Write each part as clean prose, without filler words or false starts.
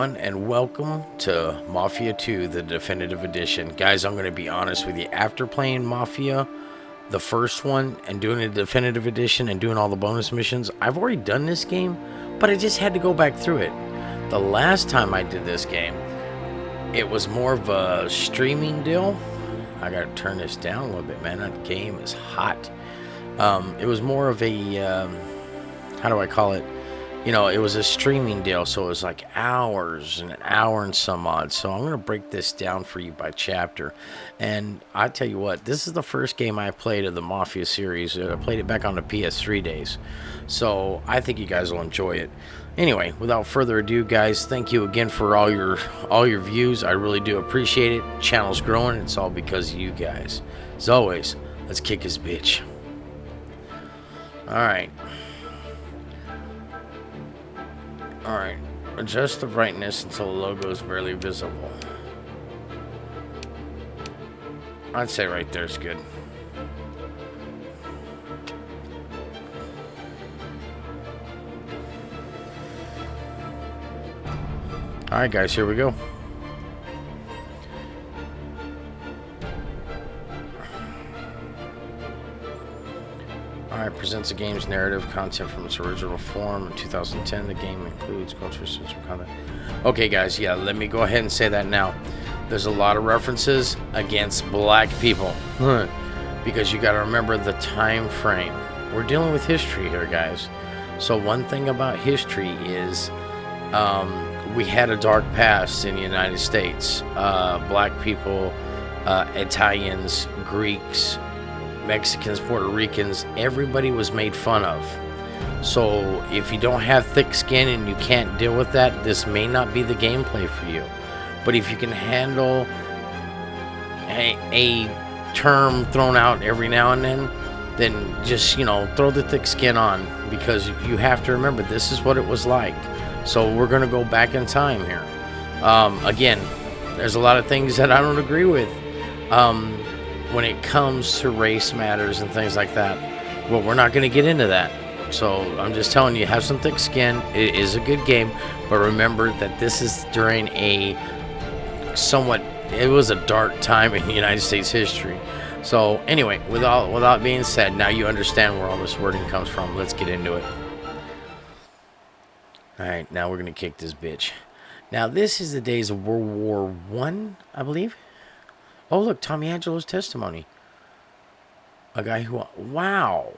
everyone, and welcome to Mafia 2, the Definitive Edition. Guys, I'm going to be honest with you. After playing Mafia, the first one, and doing the Definitive Edition and doing all the bonus missions, I've already done this game, but I just had to go back through it. The last time I did this game, it was more of a streaming deal. I got to turn this down a little bit, man. That game is hot. It was more of a, how do I call it? You know, it was a streaming deal, so it was like hours and an hour and some odd. So I'm going to break this down for you by chapter. And I tell you what, this is the first game I played of the Mafia series. I played it back on the PS3 days. So I think you guys will enjoy it. Anyway, without further ado, guys, thank you again for all your views. I really do appreciate it. Channel's growing. It's all because of you guys. As always, let's kick his bitch. Alright. Alright. Adjust the brightness until the logo is barely visible. I'd say right there is good. Alright guys, here we go. Alright, presents the game's narrative content from its original form. In 2010, the game includes culture-centric content. Okay guys, yeah, let me go ahead and say that now. There's a lot of references against black people. Because you gotta remember the time frame. We're dealing with history here, guys. So one thing about history is we had a dark past in the United States. Black people, Italians, Greeks, Mexicans, Puerto Ricans, everybody was made fun of. So if you don't have thick skin and you can't deal with that, this may not be the gameplay for you. But if you can handle a term thrown out every now and then just, you know, throw the thick skin on, because you have to remember this is what it was like. So we're going to go back in time here. Again, there's a lot of things that I don't agree with when it comes to race matters and things like that. Well, we're not going to get into that. So I'm just telling you, have some thick skin. It is a good game, but remember that this is during a it was a dark time in United States history. So anyway, without being said, now you understand where all this wording comes from. Let's get into it. Alright, now we're going to kick this bitch. Now, this is the days of World War I believe. Oh, look, Tommy Angelo's testimony. A guy who... Wow.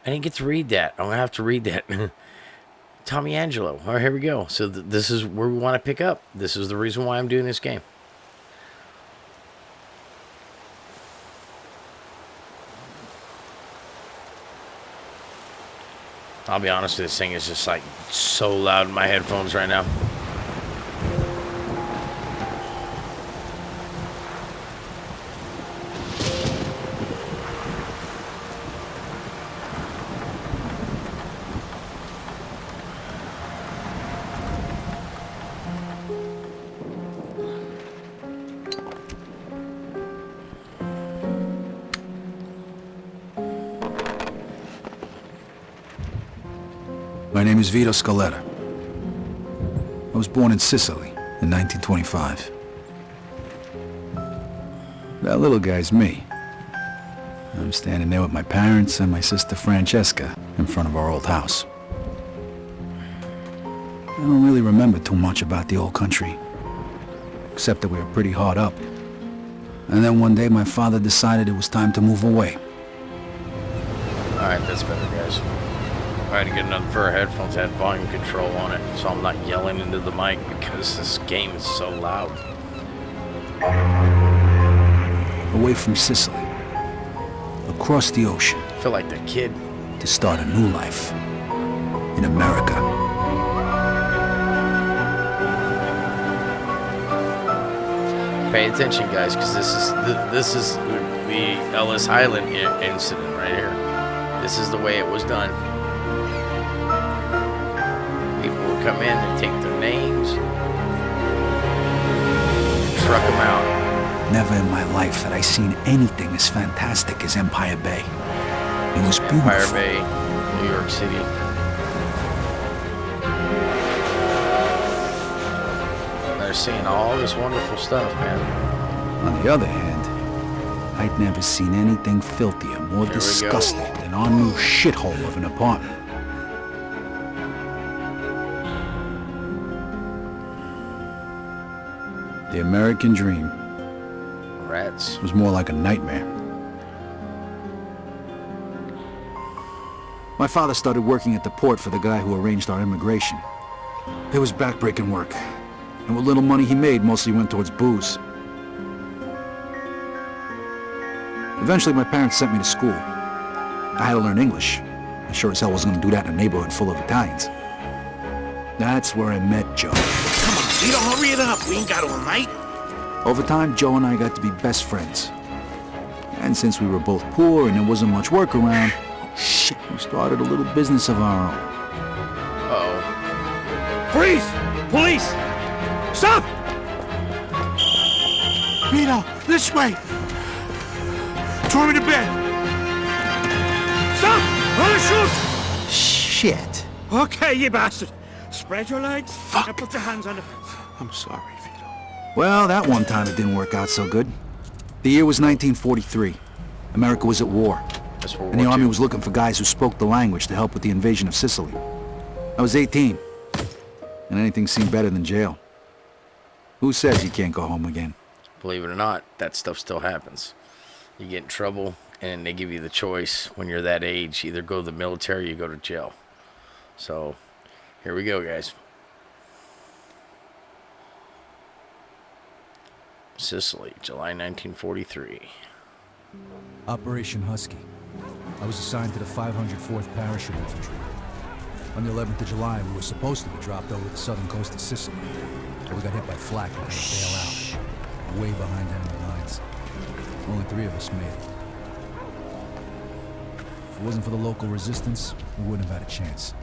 I didn't get to read that. I'm going to have to read that. Tommy Angelo. All right, here we go. So this is where we want to pick up. This is the reason why I'm doing this game. I'll be honest, this thing is just like so loud in my headphones right now. My name is Vito Scaletta. I was born in Sicily in 1925. That little guy's me. I'm standing there with my parents and my sister Francesca in front of our old house. I don't really remember too much about the old country, except that we were pretty hard up. And then one day my father decided it was time to move away. Alright, that's better, guys. I had to get another pair of headphones that had volume control on it, so I'm not yelling into the mic because this game is so loud. Away from Sicily, across the ocean. I feel like the kid. To start a new life in America. Pay attention, guys, because this is the Ellis Island incident right here. This is the way it was done. People would come in and take their names, truck them out. Never in my life had I seen anything as fantastic as Empire Bay. It was beautiful. Empire Bay, New York City. there saying all this wonderful stuff, man. On the other hand, I'd never seen anything filthier, more Here we disgusting go. than our new shithole of an apartment. The American dream Rats. was more like a nightmare. My father started working at the port for the guy who arranged our immigration. It was backbreaking work, and what little money he made mostly went towards booze. Eventually, my parents sent me to school. I had to learn English. I sure as hell wasn't going to do that in a neighborhood full of Italians. That's where I met Joe. Come on, Vito, hurry it up. We ain't got all night. Over time, Joe and I got to be best friends. And since we were both poor and there wasn't much work around, we started a little business of our own. Uh-oh. Freeze! Police! Stop! Vito, this way! Throw me to bed! Stop! I'm gonna shoot! Shit. Okay, you bastard. Spread your legs and put your hands on the fence. I'm sorry, Vito. Well, that one time it didn't work out so good. The year was 1943. America was at war. That's World And the War army II. was looking for guys who spoke the language to help with the invasion of Sicily. I was 18. And anything seemed better than jail. Who says you can't go home again? Believe it or not, that stuff still happens. You get in trouble, and they give you the choice when you're that age. Either go to the military or you go to jail. So, here we go, guys. Sicily, July 1943. Operation Husky. I was assigned to the 504th Parachute Infantry. On the 11th of July, we were supposed to be dropped over the southern coast of Sicily, but we got hit by flak and had to bail out, way behind enemy lines. Only 3 of us made it. If it wasn't for the local resistance, we wouldn't have had a chance.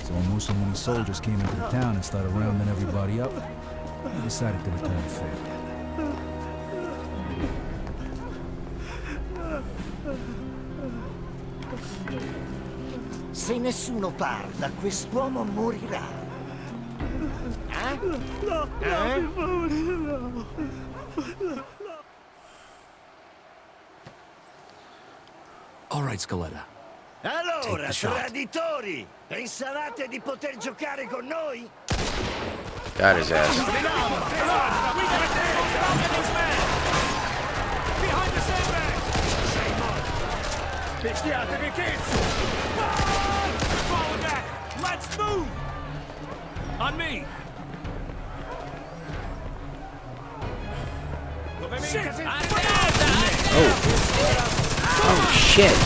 So when Mussolini's soldiers came into the town and started rounding everybody up, we decided to return the favor. Se nessuno parla, quest'uomo morirà. Eh? No, no. All right, Scaletta. Allora, shot. traditori, pensavate di poter giocare con noi? Got his ass. Picchiatevi, kids! Fall back! Let's move! On me! Shit! Oh, shit.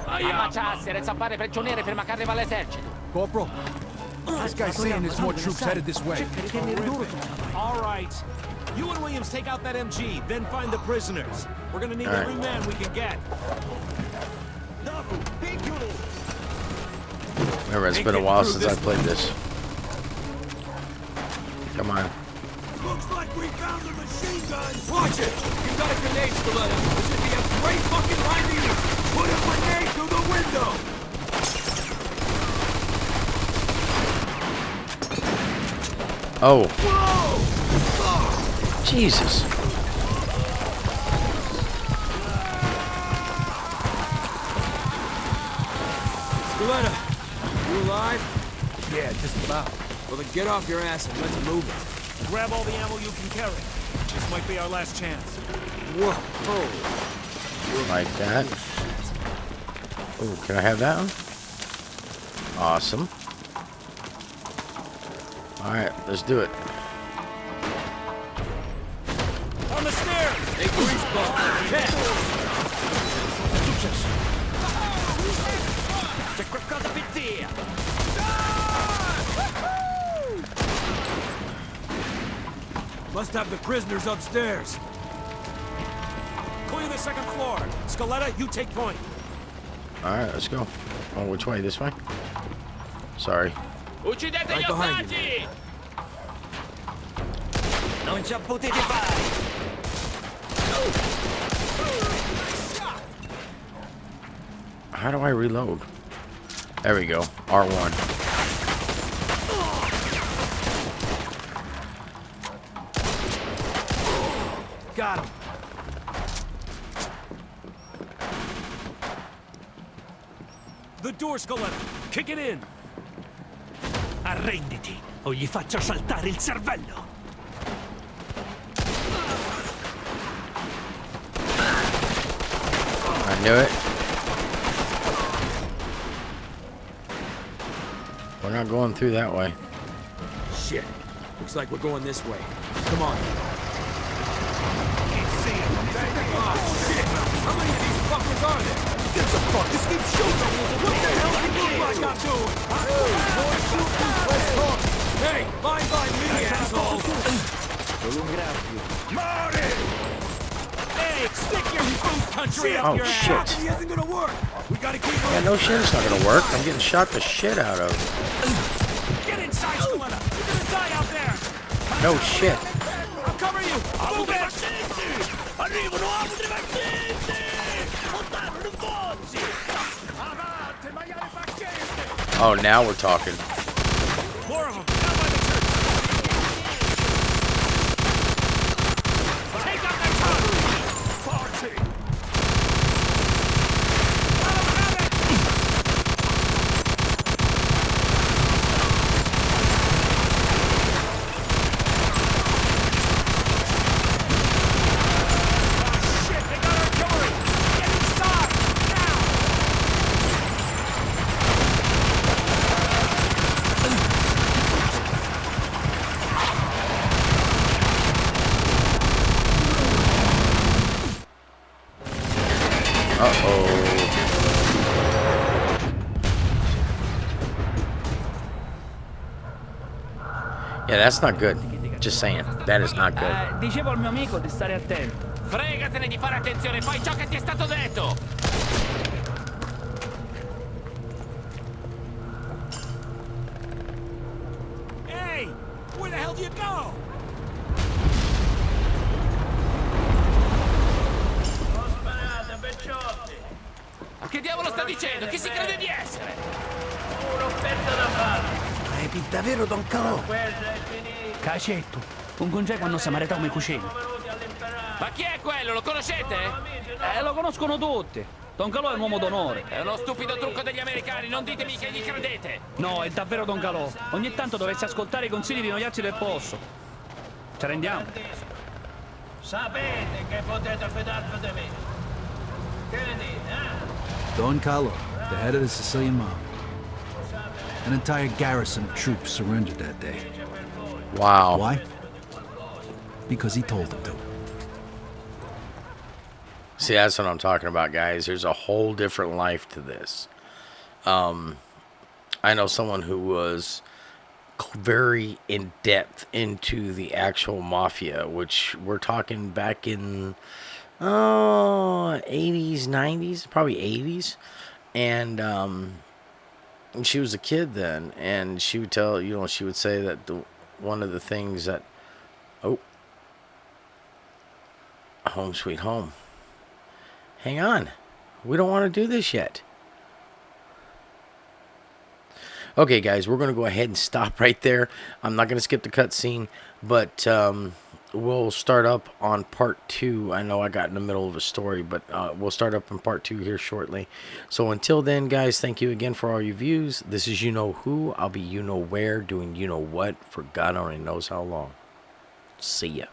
Ammacciarsi, senza fare prigionieri prima che arriva l'esercito. Corporal, this guy's saying there's more troops headed this way. All right. You and Williams take out that MG, then find the prisoners. We're gonna need All right. every man we can get. Remember, it's been a while since I played this. Come on. Looks like we found the machine gun! Watch it! You got a grenade, Scaletta! This would be a great fucking line to use! Put a grenade through the window! Oh, Whoa! Jesus. Scaletta, you alive? Yeah, just about. Well, then get off your ass and let's move it. Grab all the ammo you can carry. This might be our last chance. Whoa! Like that. Oh, can I have that one? Awesome. Alright, let's do it. On the stairs! Hey, greaseball! C'è qualcosa più zia! Must have the prisoners upstairs. Clear the second floor. Scaletta, you take point. Alright, let's go. Oh, which way? This way? Sorry. Uccidete Right gli behind ostaggi! Non ci potete fare! How do I reload? There we go. R1. Got him. The door, Scaletta. Kick it in. Arrenditi, o gli faccio saltare il cervello. I knew it. We're not going through that way. Shit. Looks like we're going this way. Come on. Can't see him. Oh, shit. How many of these fuckers are there? Get the fuck. This keeps shooting. What the hell do you look like I'm doing? Hey, mind me, asshole. Hey, stick your boot country up Oh, your shit. ass. He isn't gonna work. We gotta keep Yeah, no shit, it's not gonna work. I'm getting shot the shit out of. Get inside, Scaletta. You're gonna die out there. No shit. I'll cover you. Move it. Arrivano altri vaccini. Ottauro, non pozzi. Avanti, maiale paziente. Oh, now we're talking. More of them. Down by the church. Take out their tongue. Party. Shit, they got artillery. Get inside. Now. Uh-oh. Yeah, that's not good. Just saying. That is not good. Dicevo al mio amico di stare attento. Fregatene di fare attenzione, fai ciò che ti è stato detto! Hey! Where the hell do you go? Ma che diavolo sta dicendo? Chi si crede di essere? È davvero Don Calò? Cacetto, un congeco quando si marita come cucina. Ma chi è quello? Lo conoscete? Lo conoscono tutti. Don Calò è un uomo d'onore. È uno stupido trucco degli americani, non ditemi che gli credete! No, è davvero Don Calò. Ogni tanto dovresti ascoltare i consigli di noiazzi del posto. Ci rendiamo? Sapete che potete fidarvi di me. Che ne dite, eh? Don Carlo, the head of the Sicilian mob. An entire garrison of troops surrendered that day. Wow. Why? Because he told them to. See, that's what I'm talking about, guys. There's a whole different life to this. I know someone who was very in depth into the actual mafia, which we're talking back in 80s, 90s, probably 80s. And she was a kid then, and she would tell, she would say that one of the things that, home sweet home. Hang on. We don't want to do this yet. Okay, guys, we're going to go ahead and stop right there. I'm not going to skip the cutscene, but we'll start up on part 2. I know I got in the middle of a story, but we'll start up in part 2 here shortly. So until then, guys, thank you again for all your views. This is You Know Who. I'll be You Know Where, doing You Know What for God only knows how long. See ya.